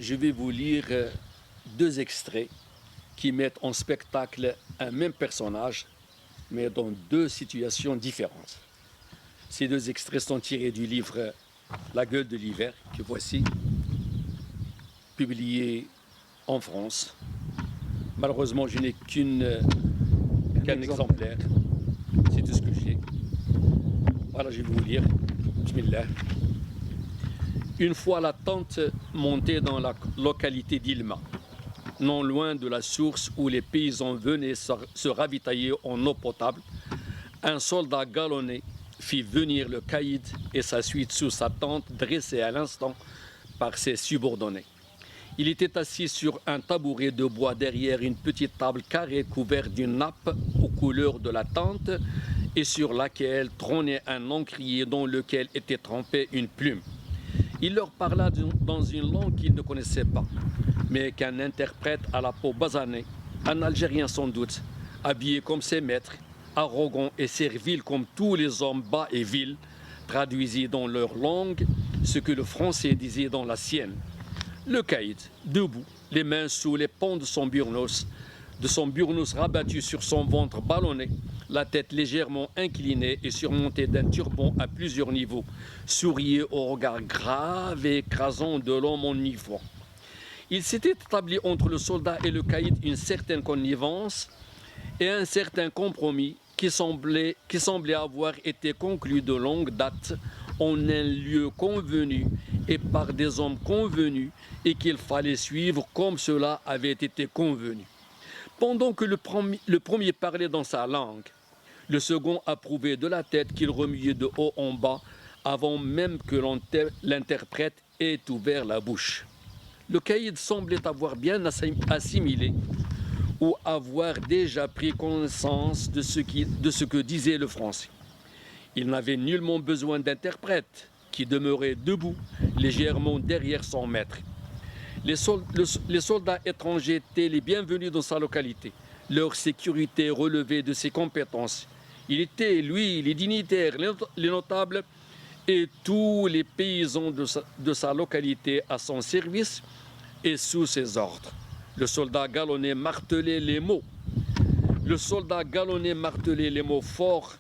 je vais vous lire deux extraits qui mettent en spectacle un même personnage, mais dans deux situations différentes. Ces deux extraits sont tirés du livre La gueule de l'hiver, que voici, publié en France. Malheureusement, je n'ai qu'un exemplaire. C'est tout ce que j'ai. Voilà, je vais vous lire. Bismillah. Une fois la tente montée dans la localité d'Ilma, non loin de la source où les paysans venaient se ravitailler en eau potable, un soldat galonné fit venir le caïd et sa suite sous sa tente dressée à l'instant par ses subordonnés. Il était assis sur un tabouret de bois derrière une petite table carrée couverte d'une nappe aux couleurs de la tente et sur laquelle trônait un encrier dans lequel était trempée une plume. Il leur parla dans une langue qu'ils ne connaissaient pas, mais qu'un interprète à la peau basanée, un Algérien sans doute, habillé comme ses maîtres, arrogant et servile comme tous les hommes bas et vils, traduisit dans leur langue ce que le français disait dans la sienne. Le caïd, debout, les mains sous les pans de son burnous rabattu sur son ventre ballonné, la tête légèrement inclinée et surmontée d'un turban à plusieurs niveaux, souriait au regard grave et écrasant de l'homme enivrant. Il s'était établi entre le soldat et le caïd une certaine connivence et un certain compromis qui semblait avoir été conclu de longue date en un lieu convenu et par des hommes convenus et qu'il fallait suivre comme cela avait été convenu. Pendant que le premier parlait dans sa langue, le second approuvait de la tête qu'il remuait de haut en bas avant même que l'interprète ait ouvert la bouche. Le caïd semblait avoir bien assimilé ou avoir déjà pris connaissance de ce que disait le français. Il n'avait nullement besoin d'interprète, qui demeurait debout, légèrement derrière son maître. Les soldats étrangers étaient les bienvenus dans sa localité. Leur sécurité relevait de ses compétences. Il était, lui, les dignitaires, les notables et tous les paysans de sa localité à son service et sous ses ordres. Le soldat galonné martelait les mots. Le soldat galonné martelait les mots forts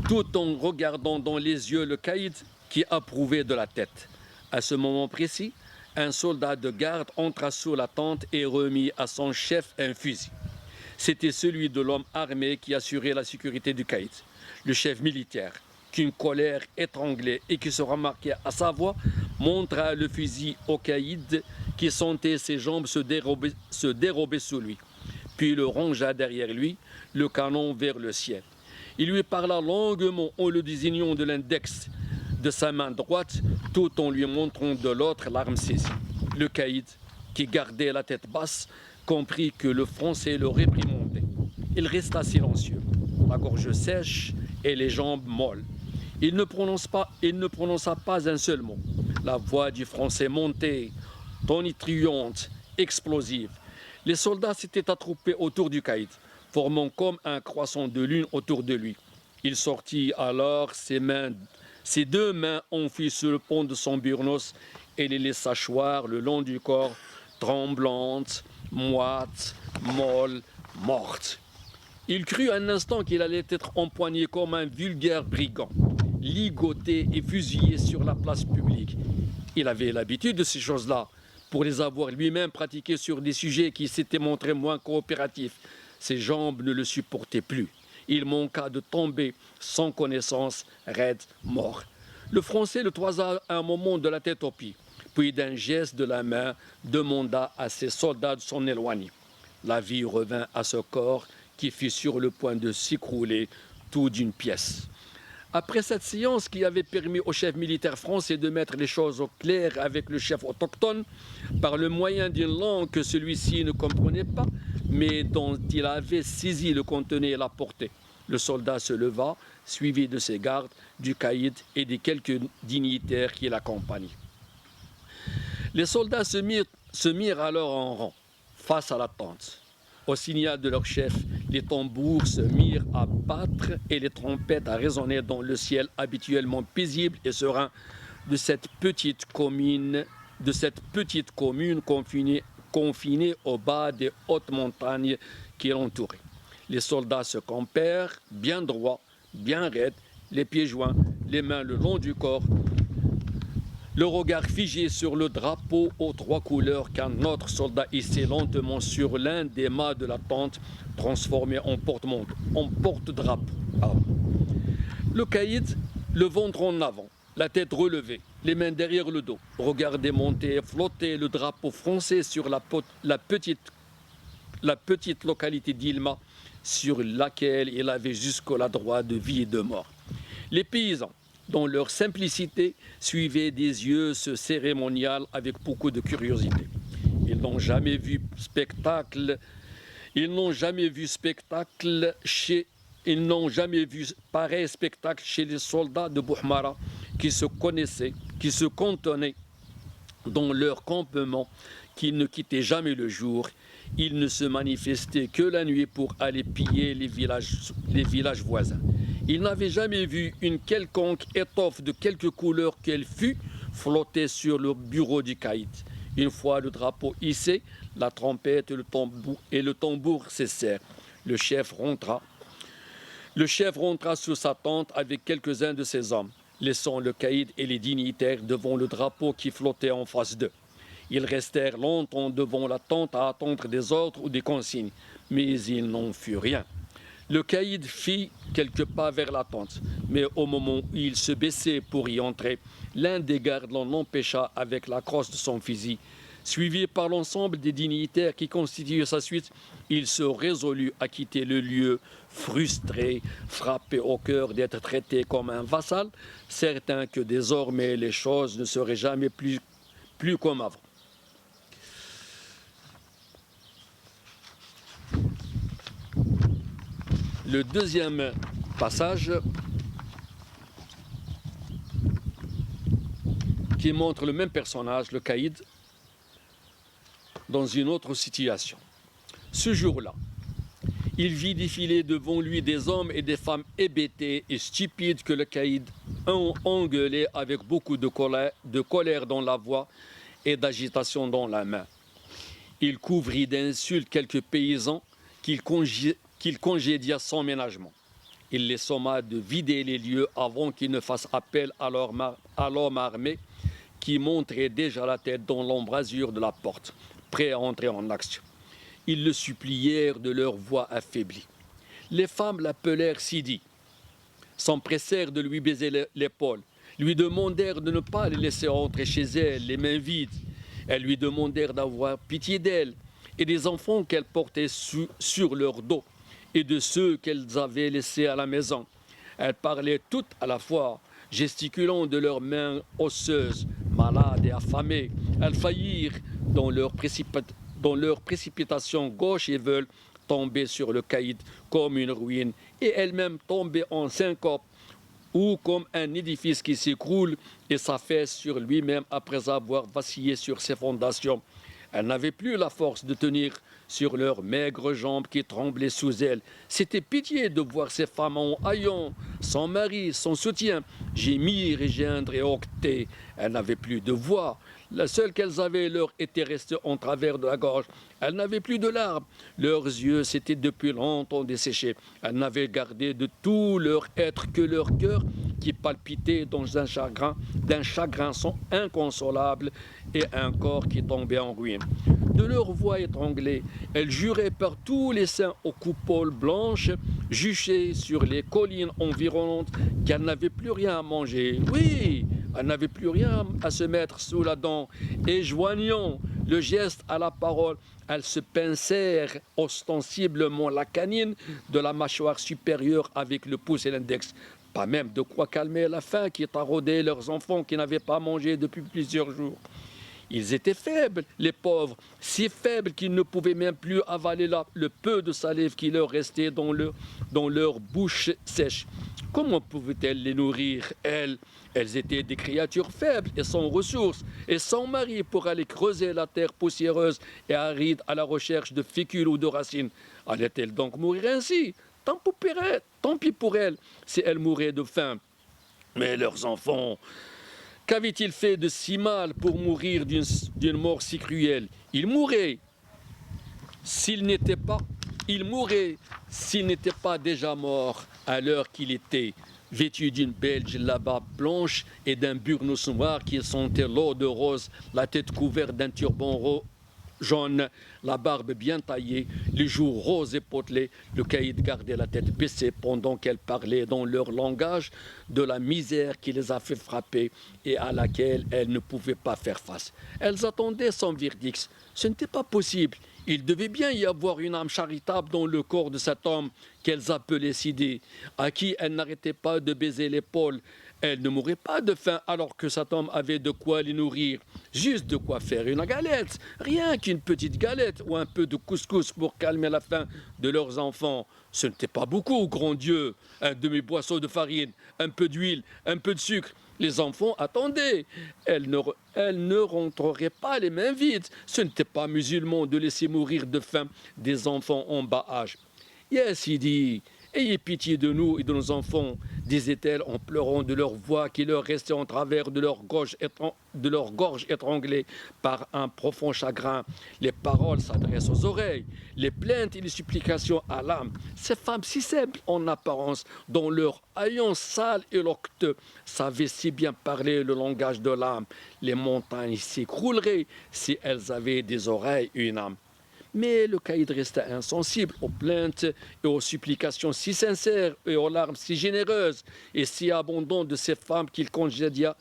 tout en regardant dans les yeux le caïd qui approuvait de la tête. À ce moment précis, un soldat de garde entra sous la tente et remit à son chef un fusil. C'était celui de l'homme armé qui assurait la sécurité du caïd. Le chef militaire, qu'une colère étranglée et qui se remarquait à sa voix, montra le fusil au caïd qui sentait ses jambes se dérober sous lui, puis le rangea derrière lui, le canon vers le ciel. Il lui parla longuement en le désignant de l'index de sa main droite, tout en lui montrant de l'autre l'arme saisie. Le caïd, qui gardait la tête basse, comprit que le français le réprimandait. Il resta silencieux, la gorge sèche et les jambes molles. Il ne prononça pas un seul mot. La voix du français montait, tonitruante, explosive. Les soldats s'étaient attroupés autour du caïd, formant comme un croissant de lune autour de lui. Il sortit alors ses deux mains enfuient sur le pont de son burnous et les laissa choir le long du corps, tremblante, moite, molle, morte. Il crut un instant qu'il allait être empoigné comme un vulgaire brigand, ligoté et fusillé sur la place publique. Il avait l'habitude de ces choses-là, pour les avoir lui-même pratiquées sur des sujets qui s'étaient montrés moins coopératifs. Ses jambes ne le supportaient plus. Il manqua de tomber sans connaissance, raide, mort. Le français le toisa un moment de la tête aux pieds, puis d'un geste de la main demanda à ses soldats de s'en éloigner. La vie revint à ce corps qui fut sur le point de s'écrouler tout d'une pièce. Après cette séance qui avait permis au chef militaire français de mettre les choses au clair avec le chef autochtone, par le moyen d'une langue que celui-ci ne comprenait pas, mais dont il avait saisi le contenu et la portée, le soldat se leva, suivi de ses gardes, du caïd et des quelques dignitaires qui l'accompagnaient. Les soldats se mirent alors en rang, face à la tente. Au signal de leur chef, les tambours se mirent à battre et les trompettes à résonner dans le ciel habituellement paisible et serein de cette petite commune de cette petite commune confinée au bas des hautes montagnes qui l'entouraient. Les soldats se campèrent, bien droits, bien raides, les pieds joints, les mains le long du corps, le regard figé sur le drapeau aux 3 couleurs qu'un autre soldat hissait lentement sur l'un des mâts de la tente, transformé en porte-drapeau. Le caïd, le ventre en avant, la tête relevée, les mains derrière le dos, regardait monter et flotter le drapeau français sur la petite localité d'Ilma, sur laquelle il avait jusqu'à droit de vie et de mort. Les paysans, dans leur simplicité, suivaient des yeux ce cérémonial avec beaucoup de curiosité. Ils n'ont jamais vu pareil spectacle chez les soldats de Bouhmara qui se connaissaient, qui se cantonnaient dans leur campement, qui ne quittaient jamais le jour. Ils ne se manifestaient que la nuit pour aller piller les villages voisins. Ils n'avaient jamais vu une quelconque étoffe de quelque couleur qu'elle fût flotter sur le bureau du caïd. Une fois le drapeau hissé, la trompette et le tambour cessèrent. Le chef rentra sous sa tente avec quelques-uns de ses hommes, laissant le caïd et les dignitaires devant le drapeau qui flottait en face d'eux. Ils restèrent longtemps devant la tente à attendre des ordres ou des consignes, mais il n'en fut rien. Le caïd fit quelques pas vers la tente, mais au moment où il se baissait pour y entrer, l'un des gardes l'en empêcha avec la crosse de son fusil. Suivi par l'ensemble des dignitaires qui constituaient sa suite, il se résolut à quitter le lieu, frustré, frappé au cœur d'être traité comme un vassal, certain que désormais les choses ne seraient jamais plus comme avant. Le deuxième passage qui montre le même personnage, le caïd, dans une autre situation. Ce jour-là, il vit défiler devant lui des hommes et des femmes hébétés et stupides que le caïd engueulait avec beaucoup de colère dans la voix et d'agitation dans la main. Il couvrit d'insultes quelques paysans qu'il congédia sans ménagement. Il les somma de vider les lieux avant qu'ils ne fassent appel à l'homme armé qui montrait déjà la tête dans l'embrasure de la porte, prêt à entrer en action. Ils le supplièrent de leur voix affaiblie. Les femmes l'appelèrent Sidi, s'empressèrent de lui baiser l'épaule, lui demandèrent de ne pas les laisser entrer chez elles les mains vides. Elles lui demandèrent d'avoir pitié d'elle et des enfants qu'elle portait sur leur dos et de ceux qu'elles avaient laissés à la maison. Elles parlaient toutes à la fois, gesticulant de leurs mains osseuses, malades et affamées. Elles faillirent dans leur précipitation gauche et veulent tomber sur le caïd comme une ruine et elles-mêmes tomber en syncope ou comme un édifice qui s'écroule et s'affaisse sur lui-même après avoir vacillé sur ses fondations. Elles n'avaient plus la force de tenir sur leurs maigres jambes qui tremblaient sous elles. C'était pitié de voir ces femmes en haillons, sans mari, sans soutien, gémir et geindre et octer. Elles n'avaient plus de voix. La seule qu'elles avaient leur était restée en travers de la gorge. Elles n'avaient plus de larmes. Leurs yeux s'étaient depuis longtemps desséchés. Elles n'avaient gardé de tout leur être que leur cœur qui palpitait dans un chagrin inconsolable et un corps qui tombait en ruine. De leur voix étranglée, elles juraient par tous les saints aux coupoles blanches, juchées sur les collines environnantes, qu'elles n'avaient plus rien à manger. Oui, elles n'avaient plus rien à se mettre sous la dent. Et joignant le geste à la parole, elles se pincèrent ostensiblement la canine de la mâchoire supérieure avec le pouce et l'index. Pas même de quoi calmer la faim qui taraudait leurs enfants qui n'avaient pas mangé depuis plusieurs jours. Ils étaient faibles, les pauvres, si faibles qu'ils ne pouvaient même plus avaler le peu de salive qui leur restait dans leur bouche sèche. Comment pouvaient-elles les nourrir, elles? Elles étaient des créatures faibles et sans ressources, et sans mari pour aller creuser la terre poussiéreuse et aride à la recherche de fécules ou de racines. Allaient-elles donc mourir ainsi? Tant pis pour elles si elles mouraient de faim. Mais leurs enfants Qu'avait-il fait de si mal pour mourir d'une mort si cruelle? Il mourrait s'il n'était pas, il mourrait s'il n'était pas déjà mort à l'heure qu'il était, vêtu d'une belle djellaba blanche et d'un burnous noir qui sentait l'eau de rose, la tête couverte d'un turban jaune, la barbe bien taillée, les joues roses et potelées. Le caïd gardait la tête baissée pendant qu'elle parlait dans leur langage de la misère qui les a fait frapper et à laquelle elles ne pouvaient pas faire face. Elles attendaient son verdict. Ce n'était pas possible. Il devait bien y avoir une âme charitable dans le corps de cet homme qu'elles appelaient Sidi, à qui elles n'arrêtaient pas de baiser l'épaule. Elles ne mourraient pas de faim alors que cet homme avait de quoi les nourrir, juste de quoi faire une galette, rien qu'une petite galette ou un peu de couscous pour calmer la faim de leurs enfants. Ce n'était pas beaucoup, grand Dieu, un demi-boisseau de farine, un peu d'huile, un peu de sucre. Les enfants attendaient. Elles ne rentreraient pas les mains vides. Ce n'était pas musulman de laisser mourir de faim des enfants en bas âge. Ya Sidi, ayez pitié de nous et de nos enfants, disait-elle en pleurant de leur voix qui leur restait en travers de leur gorge étranglée par un profond chagrin. Les paroles s'adressent aux oreilles, les plaintes et les supplications à l'âme. Ces femmes si simples en apparence, dont leur haillons sale et locteux savaient si bien parler le langage de l'âme. Les montagnes s'écrouleraient si elles avaient des oreilles et une âme. Mais le caïd resta insensible aux plaintes et aux supplications si sincères et aux larmes si généreuses et si abondantes de ces femmes qu'il congédia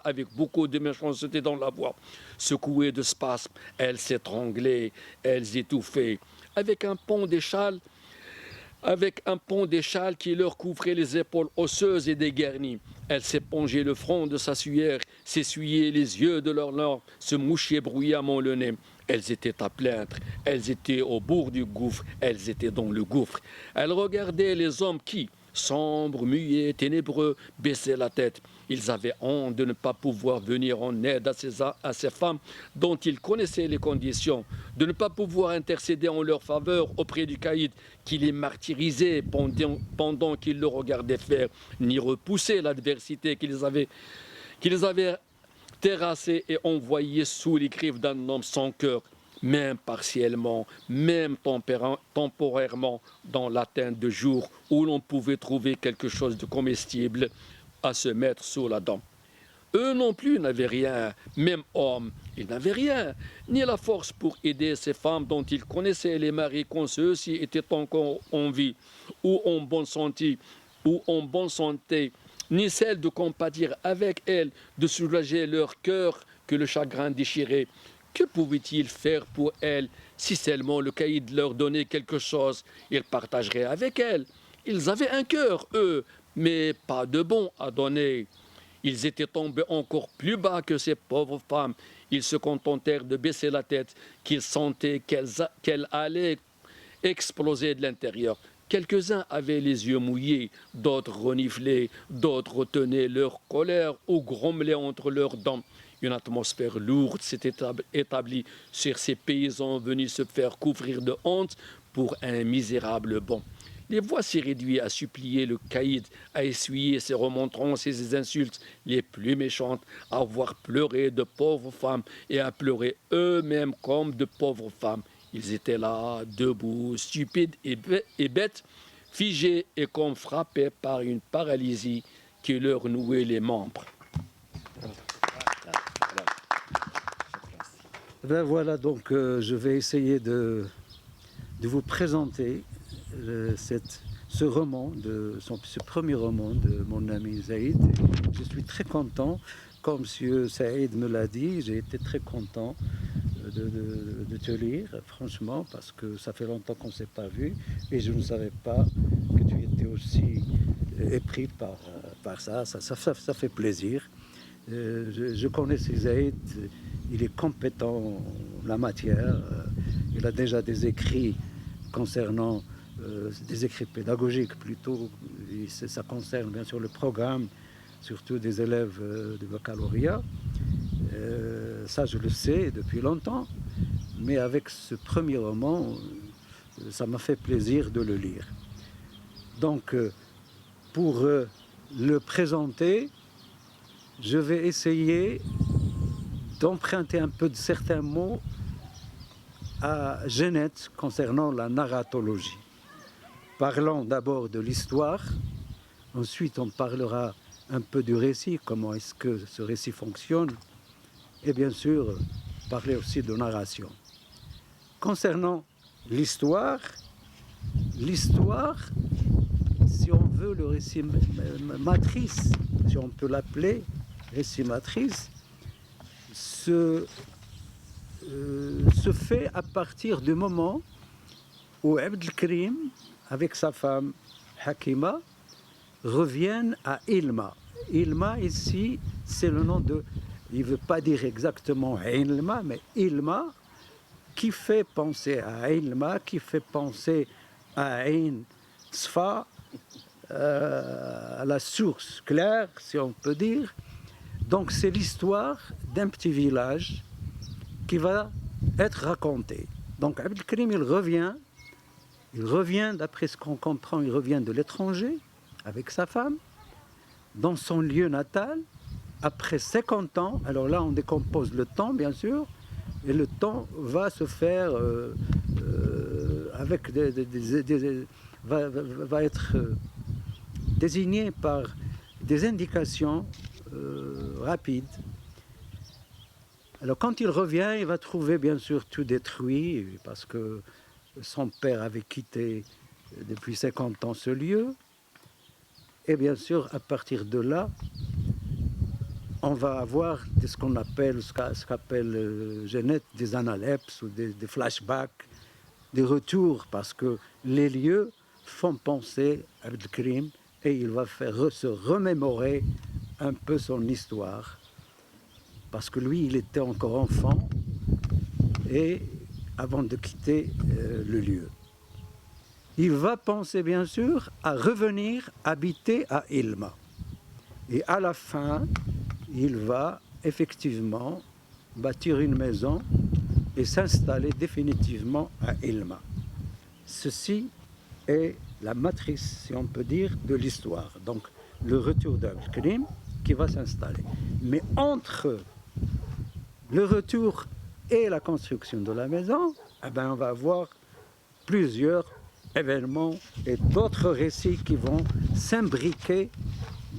avec beaucoup de méchanceté dans la voix. Secouées de spasmes, elles s'étranglaient, elles étouffaient. Avec un pont d'échelle qui leur couvrait les épaules osseuses et dégarnies. Elles s'épongeaient le front de sa sueur, s'essuyaient les yeux de leurs larmes, se mouchaient bruyamment le nez. Elles étaient à plaindre, elles étaient au bord du gouffre, elles étaient dans le gouffre. Elles regardaient les hommes qui, sombres, muets, ténébreux, baissaient la tête. Ils avaient honte de ne pas pouvoir venir en aide à ces femmes dont ils connaissaient les conditions, de ne pas pouvoir intercéder en leur faveur auprès du caïd qui les martyrisait pendant qu'ils le regardaient faire, ni repousser l'adversité qui les avait terrassés et envoyés sous les griffes d'un homme sans cœur, même partiellement, même temporairement, dans l'atteinte de jours où l'on pouvait trouver quelque chose de comestible à se mettre sous la dent. Eux non plus n'avaient rien, même hommes, ils n'avaient rien, ni la force pour aider ces femmes dont ils connaissaient les maris quand ceux-ci étaient encore en vie, ou en bonne santé, ni celle de compatir avec elles, de soulager leur cœur que le chagrin déchirait. Que pouvaient-ils faire pour elles si seulement le caïd leur donnait quelque chose? Ils partageraient avec elles. Ils avaient un cœur, eux, mais pas de bon à donner. Ils étaient tombés encore plus bas que ces pauvres femmes. Ils se contentèrent de baisser la tête, qu'ils sentaient qu'elle allait exploser de l'intérieur. Quelques-uns avaient les yeux mouillés, d'autres reniflaient, d'autres retenaient leur colère ou grommelaient entre leurs dents. Une atmosphère lourde s'était établie sur ces paysans venus se faire couvrir de honte pour un misérable bon. Les voix s'y réduisaient à supplier le caïd, à essuyer ses remontrances et ses insultes les plus méchantes, à voir pleurer de pauvres femmes et à pleurer eux-mêmes comme de pauvres femmes. Ils étaient là, debout, stupides et bêtes, figés et comme frappés par une paralysie qui leur nouait les membres. Ben voilà, donc je vais essayer de vous présenter ce roman, ce premier roman de mon ami Zaïd. Je suis très content, comme M. Saïd me l'a dit, j'ai été très content de te lire, franchement, parce que ça fait longtemps qu'on ne s'est pas vu et je ne savais pas que tu étais aussi épris par ça. Ça fait plaisir. Je connais Zaïd, il est compétent en la matière, il a déjà des écrits concernant des écrits pédagogiques plutôt, et ça concerne bien sûr le programme, surtout des élèves de baccalauréat. Ça je le sais depuis longtemps, mais avec ce premier roman, ça m'a fait plaisir de le lire. Donc pour le présenter, je vais essayer d'emprunter un peu de certains mots à Genette concernant la narratologie. Parlons d'abord de l'histoire, ensuite on parlera un peu du récit, comment est-ce que ce récit fonctionne, et bien sûr parler aussi de narration. Concernant l'histoire, si on veut le récit matrice, si on peut l'appeler récit matrice, se fait à partir du moment où Abd el-Karim, avec sa femme Hakima, reviennent à Ilma. Ilma, ici, c'est le nom de... Il ne veut pas dire exactement Ilma, mais Ilma, qui fait penser à Ilma, qui fait penser à Ain Sfa, à la source claire, si on peut dire. Donc c'est l'histoire d'un petit village qui va être racontée. Donc Abd el-Karim, il revient, d'après ce qu'on comprend, il revient de l'étranger avec sa femme, dans son lieu natal, après 50 ans. Alors là, on décompose le temps, bien sûr, et le temps va se faire avec va être désigné par des indications rapides. Alors quand il revient, il va trouver bien sûr tout détruit, parce que son père avait quitté depuis 50 ans ce lieu. Et bien sûr, à partir de là, on va avoir ce qu'on appelle, ce qu'appelle Genette, des analepses ou des flashbacks, des retours, parce que les lieux font penser à Abd el-Karim et il va se remémorer un peu son histoire. Parce que lui, il était encore enfant et avant de quitter le lieu. Il va penser bien sûr à revenir habiter à Ilma. Et à la fin, il va effectivement bâtir une maison et s'installer définitivement à Ilma. Ceci est la matrice, si on peut dire, de l'histoire. Donc le retour d'Abd el-Karim qui va s'installer. Mais entre le retour et la construction de la maison, eh bien, on va avoir plusieurs événements et d'autres récits qui vont s'imbriquer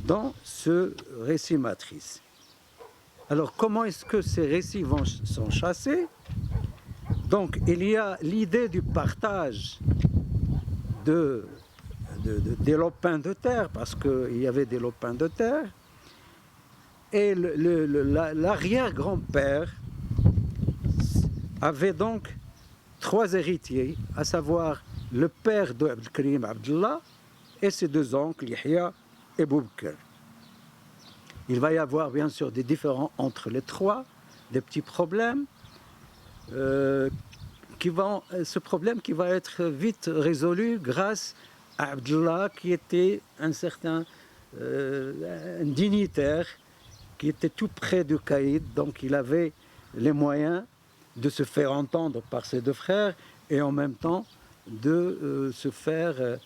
dans ce récit matrice. Alors comment est-ce que ces récits sont chassés? Donc il y a l'idée du partage des lopins de terre, parce qu'il y avait des lopins de terre, et l'arrière-grand-père avait donc 3 héritiers, à savoir le père de Abd el-Karim, Abdullah, et ses 2 oncles, Yahya et Boubkir. Il va y avoir bien sûr des différends entre les 3, des petits problèmes, ce problème qui va être vite résolu grâce à Abdullah, qui était un certain un dignitaire, qui était tout près du caïd, donc il avait les moyens de se faire entendre par ses 2 frères et en même temps de se faire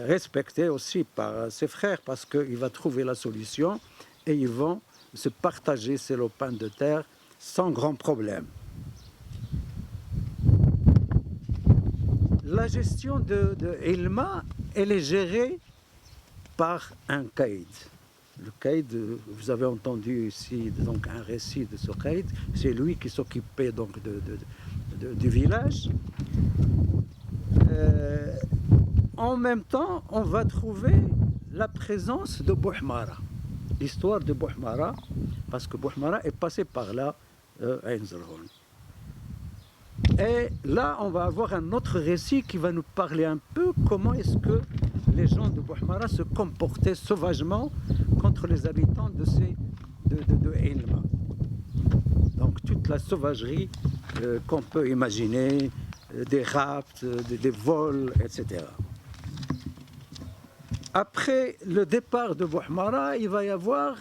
respecter aussi par ses frères, parce qu'il va trouver la solution et ils vont se partager ces lopins de terre sans grand problème. La gestion de Ilma, elle est gérée par un caïd. Le caïd, vous avez entendu ici donc un récit de ce caïd, c'est lui qui s'occupait donc du village. En même temps, on va trouver la présence de Bouhmara, l'histoire de Bouhmara, parce que Bouhmara est passé par là, à Enzerhoun. Et là, on va avoir un autre récit qui va nous parler un peu comment est-ce que les gens de Bouhmara se comportaient sauvagement contre les habitants de Ilma. Donc toute la sauvagerie qu'on peut imaginer, des rapts, des vols, etc. Après le départ de Bouhmara, il va y avoir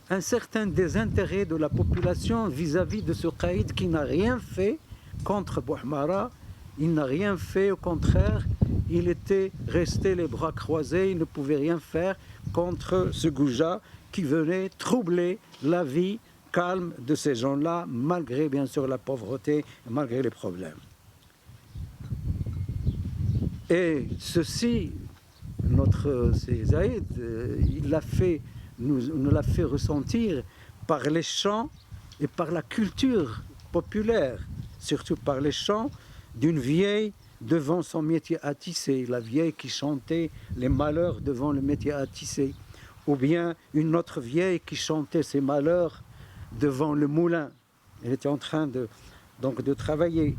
un certain désintérêt de la population vis-à-vis de ce caïd qui n'a rien fait contre Bouhmara. Il n'a rien fait, au contraire, il était resté les bras croisés, il ne pouvait rien faire contre ce goujat qui venaient troubler la vie calme de ces gens-là, malgré bien sûr la pauvreté, malgré les problèmes. Et ceci, c'est Zaïd, il l'a fait, nous l'a fait ressentir par les chants et par la culture populaire, surtout par les chants d'une vieille devant son métier à tisser, la vieille qui chantait les malheurs devant le métier à tisser, ou bien une autre vieille qui chantait ses malheurs devant le moulin. Elle était en train de travailler.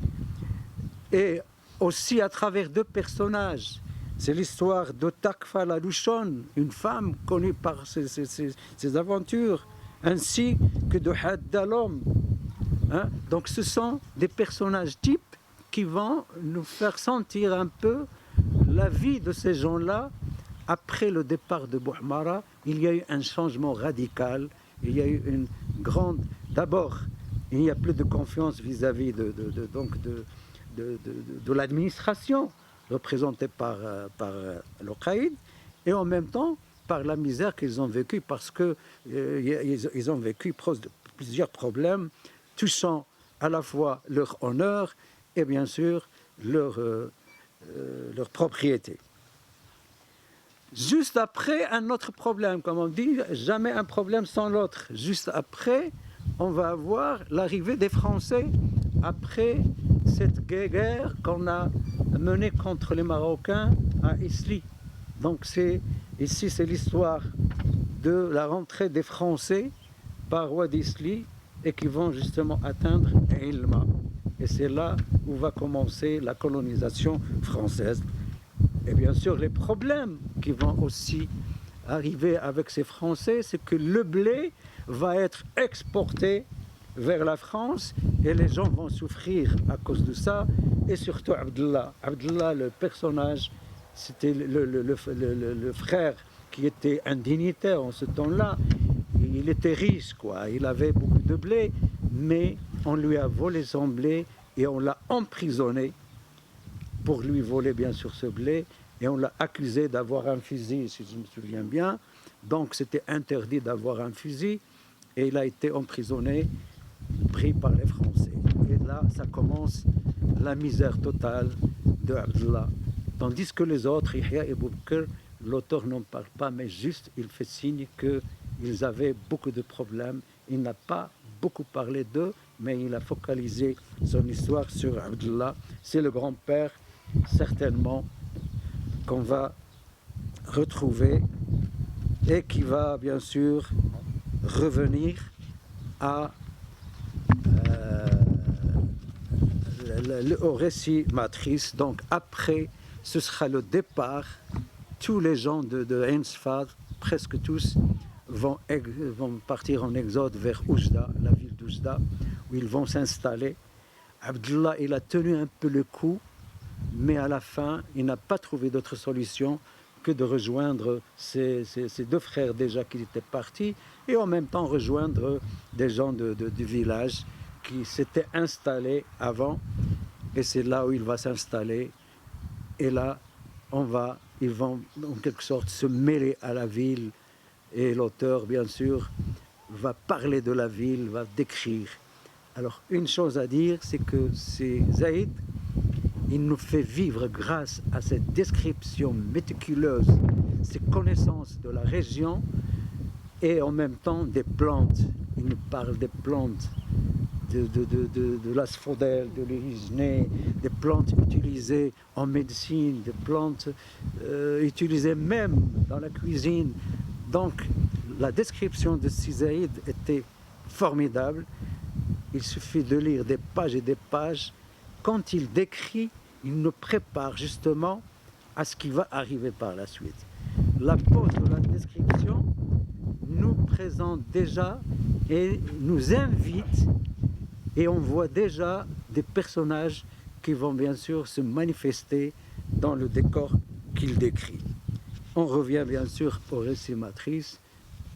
Et aussi à travers deux personnages. C'est l'histoire de Takfa la Louchon, une femme connue par ses aventures, ainsi que de Hadda l'homme. Donc ce sont des personnages types qui vont nous faire sentir un peu la vie de ces gens-là. Après le départ de Bouhmara, il y a eu un changement radical. Il y a eu une grande... D'abord, il n'y a plus de confiance vis-à-vis de l'administration représentée par l'Uqaïd, et en même temps par la misère qu'ils ont vécue, parce qu'ils ont vécu plusieurs problèmes touchant à la fois leur honneur et bien sûr leur propriété. Juste après, un autre problème, comme on dit, jamais un problème sans l'autre. Juste après, on va avoir l'arrivée des Français après cette guerre qu'on a menée contre les Marocains à Isli. Donc ici, c'est l'histoire de la rentrée des Français par Wadi Isli et qui vont justement atteindre Ilma. Et c'est là où va commencer la colonisation française. Et bien sûr, les problèmes qui vont aussi arriver avec ces Français, c'est que le blé va être exporté vers la France et les gens vont souffrir à cause de ça. Et surtout Abdallah. Abdallah, le personnage, c'était le frère qui était un dignitaire en ce temps-là. Il était riche, quoi. Il avait beaucoup de blé, mais on lui a volé son blé et on l'a emprisonné pour lui voler bien sûr ce blé, et on l'a accusé d'avoir un fusil, si je me souviens bien. Donc c'était interdit d'avoir un fusil, et il a été emprisonné, pris par les Français. Et là, ça commence la misère totale de Abdallah. Tandis que les autres, Yahya et Boubkir, l'auteur n'en parle pas, mais juste il fait signe qu'ils avaient beaucoup de problèmes. Il n'a pas beaucoup parlé d'eux, mais il a focalisé son histoire sur Abdallah. C'est le grand-père, certainement, qu'on va retrouver et qui va bien sûr revenir au récit matrice. Donc après, ce sera le départ. Tous les gens de Ain Sfad, presque tous, vont partir en exode vers Oujda, la ville d'Oujda, où ils vont s'installer. Abdallah, il a tenu un peu le coup, mais à la fin, il n'a pas trouvé d'autre solution que de rejoindre ses deux frères déjà qui étaient partis, et en même temps rejoindre des gens du village qui s'étaient installés avant. Et c'est là où il va s'installer. Et là, ils vont en quelque sorte se mêler à la ville. Et l'auteur, bien sûr, va parler de la ville, va décrire. Alors, une chose à dire, c'est que c'est Zaïd, il nous fait vivre grâce à cette description méticuleuse, ses connaissances de la région et en même temps des plantes. Il nous parle des plantes, de l'asphodèle, de l'origine, des plantes utilisées en médecine, des plantes utilisées même dans la cuisine. Donc, la description de Zaïd était formidable. Il suffit de lire des pages et des pages. Quand il décrit, il nous prépare justement à ce qui va arriver par la suite. La pause de la description nous présente déjà et nous invite, et on voit déjà des personnages qui vont bien sûr se manifester dans le décor qu'il décrit. On revient bien sûr au récit matrice.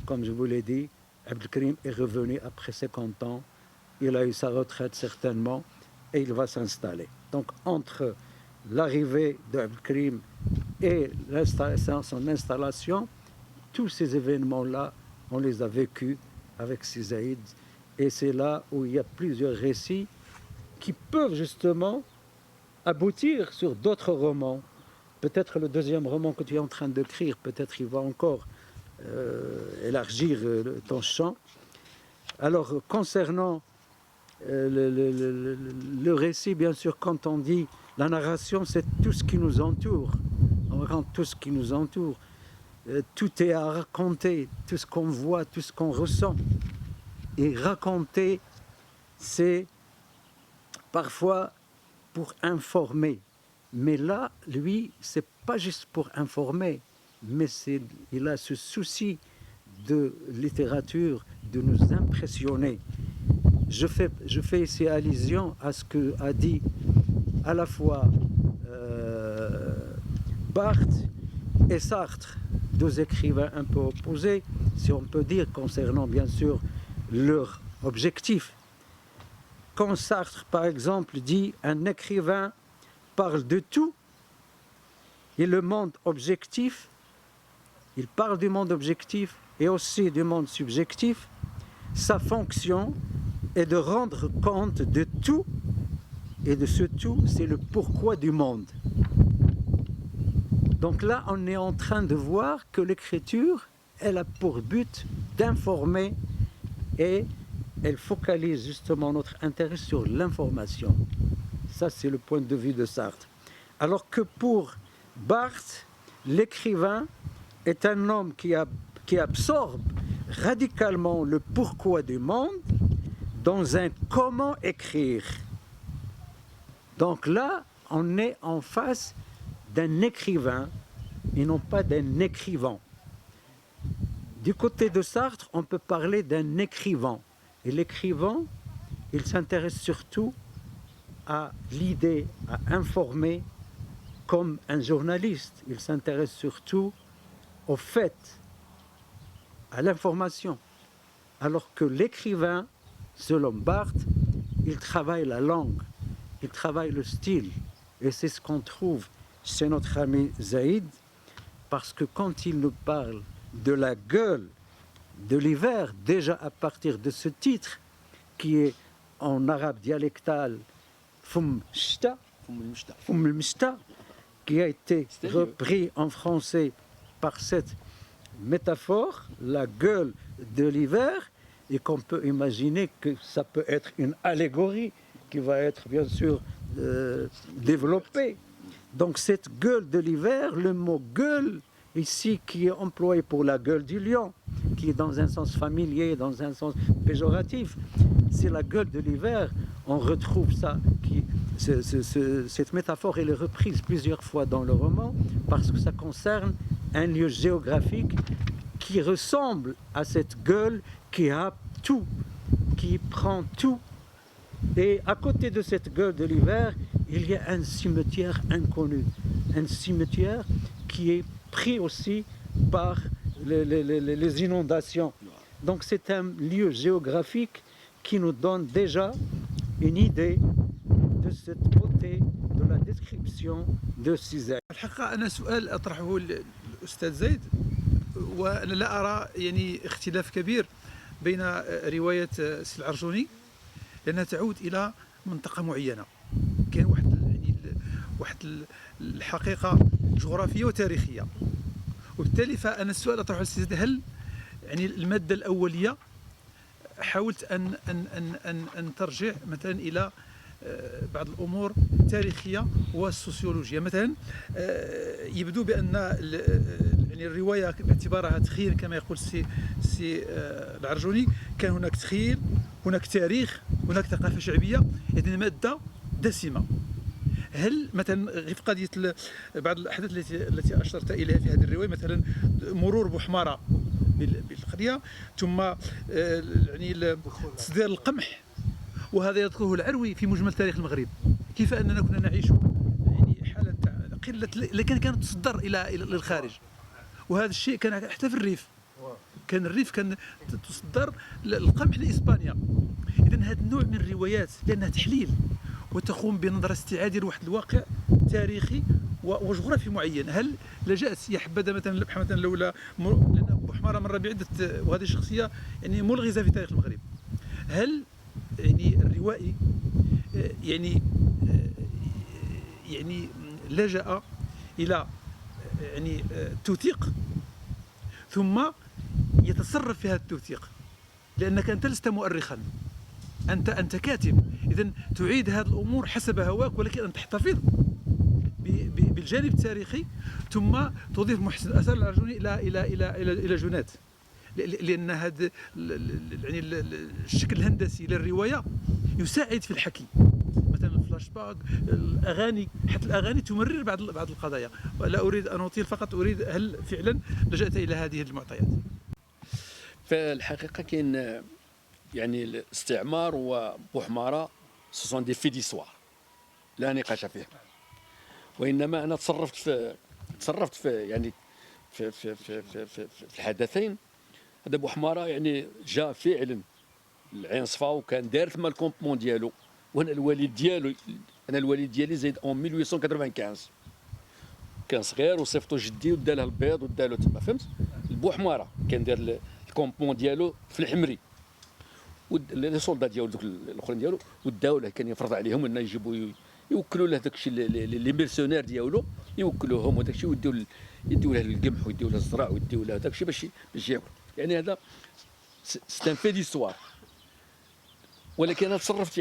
Comme je vous l'ai dit, Abdelkrim est revenu après 50 ans. Il a eu sa retraite certainement et il va s'installer. Donc entre l'arrivée d'Abdelkrim et son installation, tous ces événements-là on les a vécus avec Saïd. Et c'est là où il y a plusieurs récits qui peuvent justement aboutir sur d'autres romans. Peut-être le deuxième roman que tu es en train d'écrire, peut-être il va encore élargir ton champ. Alors, concernant le récit, bien sûr, quand on dit la narration, c'est tout ce qui nous entoure. On raconte tout ce qui nous entoure. Tout est à raconter, tout ce qu'on voit, tout ce qu'on ressent. Et raconter, c'est parfois pour informer. Mais là, lui, c'est pas juste pour informer, mais il a ce souci de littérature, de nous impressionner. Je fais ici allusion à ce que a dit à la fois Barthes et Sartre, deux écrivains un peu opposés, si on peut dire, concernant bien sûr leur objectif. Quand Sartre, par exemple, dit un écrivain parle de tout, et le monde objectif, il parle du monde objectif et aussi du monde subjectif, sa fonction est de rendre compte de tout, et de ce tout, c'est le pourquoi du monde. Donc là, on est en train de voir que l'écriture, elle a pour but d'informer et elle focalise justement notre intérêt sur l'information. Ça, c'est le point de vue de Sartre. Alors que pour Barthes, l'écrivain est un homme qui absorbe radicalement le pourquoi du monde dans un comment écrire. Donc là, on est en face d'un écrivain et non pas d'un écrivain. Du côté de Sartre, on peut parler d'un écrivain. Et l'écrivain, il s'intéresse surtout à l'idée, à informer, comme un journaliste. Il s'intéresse surtout au fait, à l'information. Alors que l'écrivain, selon Barthes, il travaille la langue, il travaille le style. Et c'est ce qu'on trouve chez notre ami Zaïd, parce que quand il nous parle de la gueule de l'hiver, déjà à partir de ce titre, qui est en arabe dialectal Foum Shta, qui a été repris en français par cette métaphore, la gueule de l'hiver, et qu'on peut imaginer que ça peut être une allégorie qui va être bien sûr développée. Donc cette gueule de l'hiver, le mot gueule ici qui est employé pour la gueule du lion, qui est dans un sens familier, dans un sens péjoratif, c'est la gueule de l'hiver. On retrouve ça, cette métaphore elle est reprise plusieurs fois dans le roman parce que ça concerne un lieu géographique qui ressemble à cette gueule qui a tout, qui prend tout. Et à côté de cette gueule de l'hiver, il y a un cimetière inconnu, un cimetière qui est pris aussi par les inondations. Donc c'est un lieu géographique qui nous donne déjà une idée de cette beauté de la description de Césaire. الحقيقة أنا سؤال أطرحه الأستاذ زيد، وأنا لا أرى يعني اختلاف كبير بين رواية سي العرجوني لأنها تعود إلى منطقة معينة، كاين واحد الحقيقة جغرافية وتاريخية، وبالتالي فأنا السؤال أطرحه للسيد هل يعني المادة الأولية حاولت أن ترجع مثلا إلى بعض الأمور التاريخية والسوسيولوجية. مثلا يبدو بأن يعني الرواية باعتبارها تخيل كما يقول سي العرجوني، كان هناك تخيل، هناك تاريخ، هناك ثقافة شعبية، يعني مادة دسمة. هل مثلا غير في قضية بعض الأحداث التي أشرت إليها في هذه الرواية، مثلا مرور بوحمارة بالقرية، ثم يعني تصدير القمح، وهذا يذكره العروي في مجمل تاريخ المغرب، كيف أننا كنا نعيش يعني حالة قلة لكن كانت تصدر إلى الخارج، وهذا الشيء كان حتى في الريف، كان الريف كان تصدر القمح لإسبانيا. إذن هذا النوع من الروايات لأنها تحليل وتقوم بنظرة استيعابية لواحد الواقع تاريخي وجغرافي معين. هل لجأت يا حبذا مثلا لولا لأن بوحمارة مرة بعدة، وهذه شخصية يعني ملغزة في تاريخ المغرب، هل يعني الروائي يعني لجأ إلى يعني توثيق ثم يتصرف في هذا التوثيق، لأنك أنت لست مؤرخا، أنت كاتب، إذن تعيد هذه الأمور حسب هواك، ولكن أن تحتفظ بالجانب التاريخي ثم تضيف محسن الآثار العرجوني إلى جنات، لأن هذا يعني الشكل الهندسي للرواية يساعد في الحكي، مثلا الفلاش باك، الأغاني، حتى الأغاني تمرر بعض القضايا. لا أريد أن أطيل، فقط أريد هل فعلا لجأت إلى هذه المعطيات؟ فالحقيقة كاين يعني الاستعمار وبوحمارة سوسون دي في ديسوار لا نقاش فيه، وإنما أنا تصرفت في يعني في الحدثين. هذا بوحمارة يعني جاء فعلا العين صفا وكان دار ثما الكومبمون ديالو، وانا الوالد ديالي زايد اون 1895 كان صغير وصيفطو جدي ودا له البيض ودا له تما، فهمت؟ البوحمارة كان دار الكومبمون ديالو في الحمري، لي سولدا ديالو دوك الاخرين ديالو وداو له، كان يفرض عليهم ان يجيبوا يوكلوا له داك الشيء لي ميرسيونير ديالو، يوكلوهم وداك الشيء يديو له القمح ويديو له الزرع ويديو له داك الشيء باش ياكل. يعني هذا سي ان في ديستوار، ولكن انا تصرفت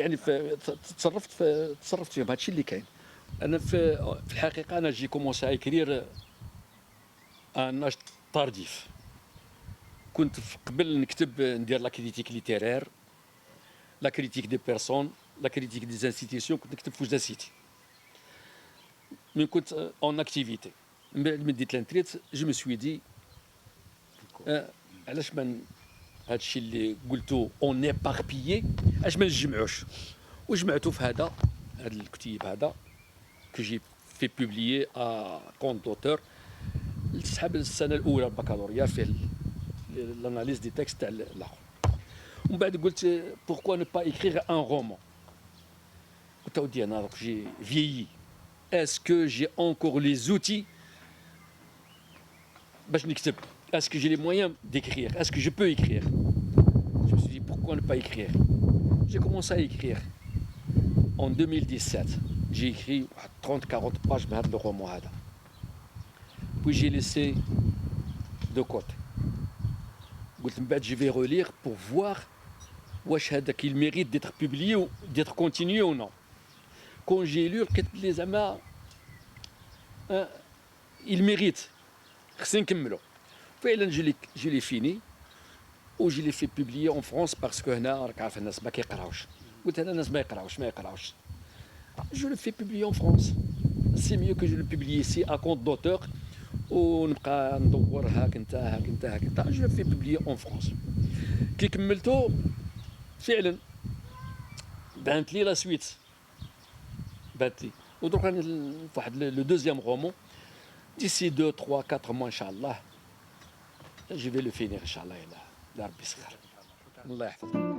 فيهم. هذا الشيء اللي كاين. انا في الحقيقه انا جي كومونسي ا اكرير ان اج طارديف. كنت قبل نكتب ندير لا كريتيك ليتيرير، لا كريتيك دي بيرسون، لا كريتيك دي انستيتيسيون، كنت نكتب في وجده سيتي من كنت اون اكتيفيتي. من بعد من ديت لانتريت جو مو سوي دي علاش ما هذا الشيء اللي قلتو اون ايباربيي اش ما نجمعوش، وجمعتو في هذا الكتيب هذا كو جي في بوبليي ا كونت دوتور لصحاب السنه الاولى البكالوريا فيه l'analyse des textes تاع الاخر. ومن بعد قلت pourquoi ne pas écrire un roman. قلت اودي انا دوك جي فيي est-ce que j'ai encore les outils باش نكتب، est-ce que j'ai les moyens d'écrire, est-ce que je peux écrire. Je me suis dit pourquoi ne pas écrire. J'ai commencé à écrire en 2017. J'ai écrit 30-40 pages de le roman هذا. Puis j'ai laissé de côté. قلت من بعد je vais relire pour voir واش هذاك il mérite d'être publié ou d'être continué ou non. Quand j'ai lu كتب لي زعما il mérite خصني نكملو. فعلا je l'ai fini و je l'ai fait publier en France parce que هنا راك عارف الناس ما كيقراوش. قلت هنا الناس ما يقراوش. Je le fais publier en France. C'est mieux que je le publie ici à compte d'auteur ونبقى ندور هاك انت. Je le fais publier en France. كي كملتو فعلا بانت لي لا سويت، ودروك راني في واحد لو دوزيام رومون ديسي 2-3-4 mois ان شاء الله جو في لو فينير ان شاء الله، الى ربي يسخر. الله يحفظك.